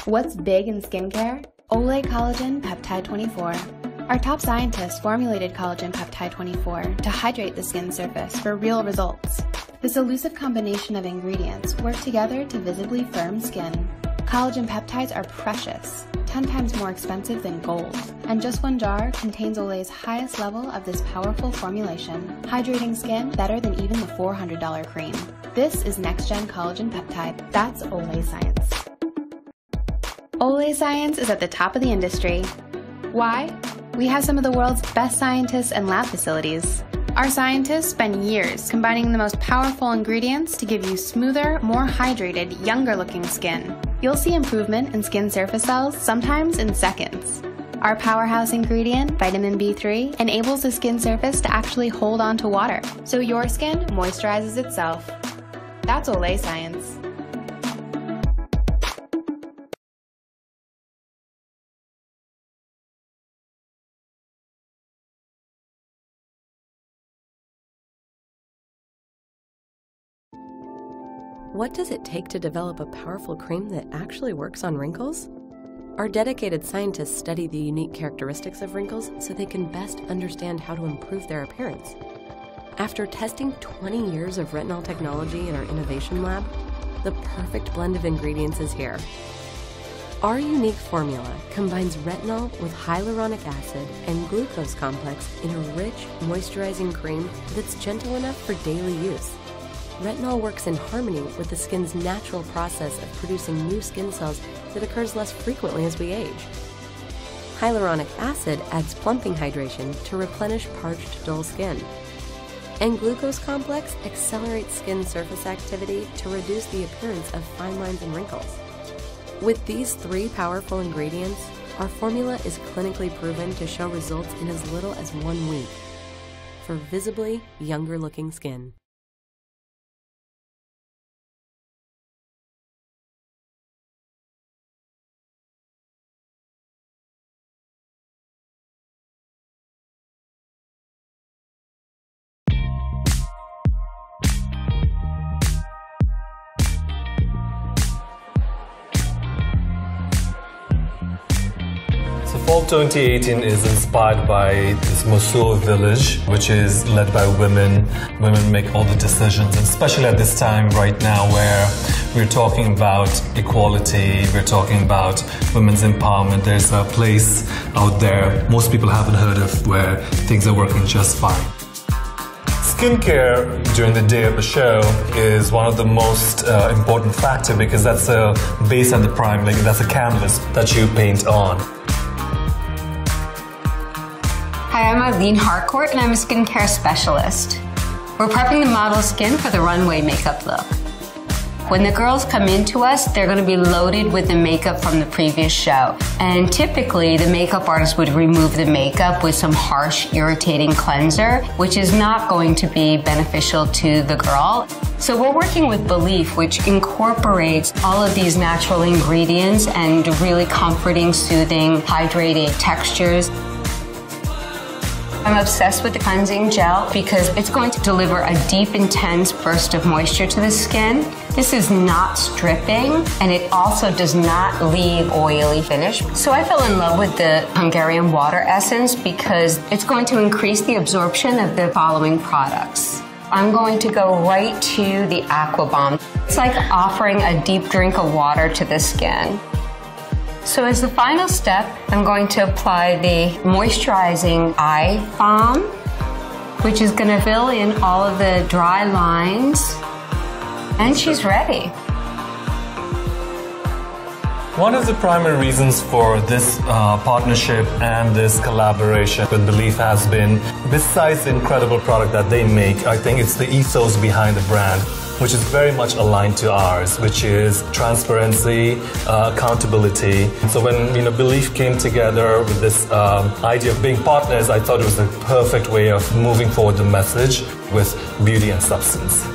What's big in skincare? Olay Collagen Peptide 24. Our top scientists formulated collagen peptide 24 to hydrate the skin surface for real results. This elusive combination of ingredients work together to visibly firm skin. Collagen peptides are precious, 10 times more expensive than gold, and just one jar contains Olay's highest level of this powerful formulation, hydrating skin better than even the $400 cream. This is next-gen collagen peptide. That's Olay science. Olay science is at the top of the industry. Why? We have some of the world's best scientists and lab facilities. Our scientists spend years combining the most powerful ingredients to give you smoother, more hydrated, younger-looking skin. You'll see improvement in skin surface cells, sometimes in seconds. Our powerhouse ingredient, vitamin B3, enables the skin surface to actually hold on to water, so your skin moisturizes itself. That's Olay science. What does it take to develop a powerful cream that actually works on wrinkles? Our dedicated scientists study the unique characteristics of wrinkles so they can best understand how to improve their appearance. After testing 20 years of retinol technology in our innovation lab, the perfect blend of ingredients is here. Our unique formula combines retinol with hyaluronic acid and glucose complex in a rich, moisturizing cream that's gentle enough for daily use. Retinol works in harmony with the skin's natural process of producing new skin cells that occurs less frequently as we age. Hyaluronic acid adds plumping hydration to replenish parched, dull skin. And glucose complex accelerates skin surface activity to reduce the appearance of fine lines and wrinkles. With these three powerful ingredients, our formula is clinically proven to show results in as little as 1 week for visibly younger-looking skin. Fall 2018 is inspired by this Mosul village, which is led by women. Women make all the decisions, and especially at this time right now where we're talking about equality, we're talking about women's empowerment. There's a place out there most people haven't heard of where things are working just fine. Skincare during the day of the show is one of the most important factors because that's a base and the prime, like that's a canvas that you paint on. Hi, I'm Eileen Harcourt and I'm a skincare specialist. We're prepping the model's skin for the runway makeup look. When the girls come into us, they're going to be loaded with the makeup from the previous show. And typically, the makeup artist would remove the makeup with some harsh, irritating cleanser, which is not going to be beneficial to the girl. So we're working with Belief, which incorporates all of these natural ingredients and really comforting, soothing, hydrating textures. I'm obsessed with the cleansing gel because it's going to deliver a deep, intense burst of moisture to the skin. This is not stripping, and it also does not leave oily finish. So I fell in love with the Hungarian water essence because it's going to increase the absorption of the following products. I'm going to go right to the Aqua Bomb. It's like offering a deep drink of water to the skin. So as the final step, I'm going to apply the moisturizing eye balm, which is going to fill in all of the dry lines, and she's ready. One of the primary reasons for this partnership and this collaboration with Belief has been, besides the incredible product that they make, I think it's the ethos behind the brand, which is very much aligned to ours, which is transparency, accountability. So when Belief came together with this idea of being partners, I thought it was the perfect way of moving forward the message with beauty and substance.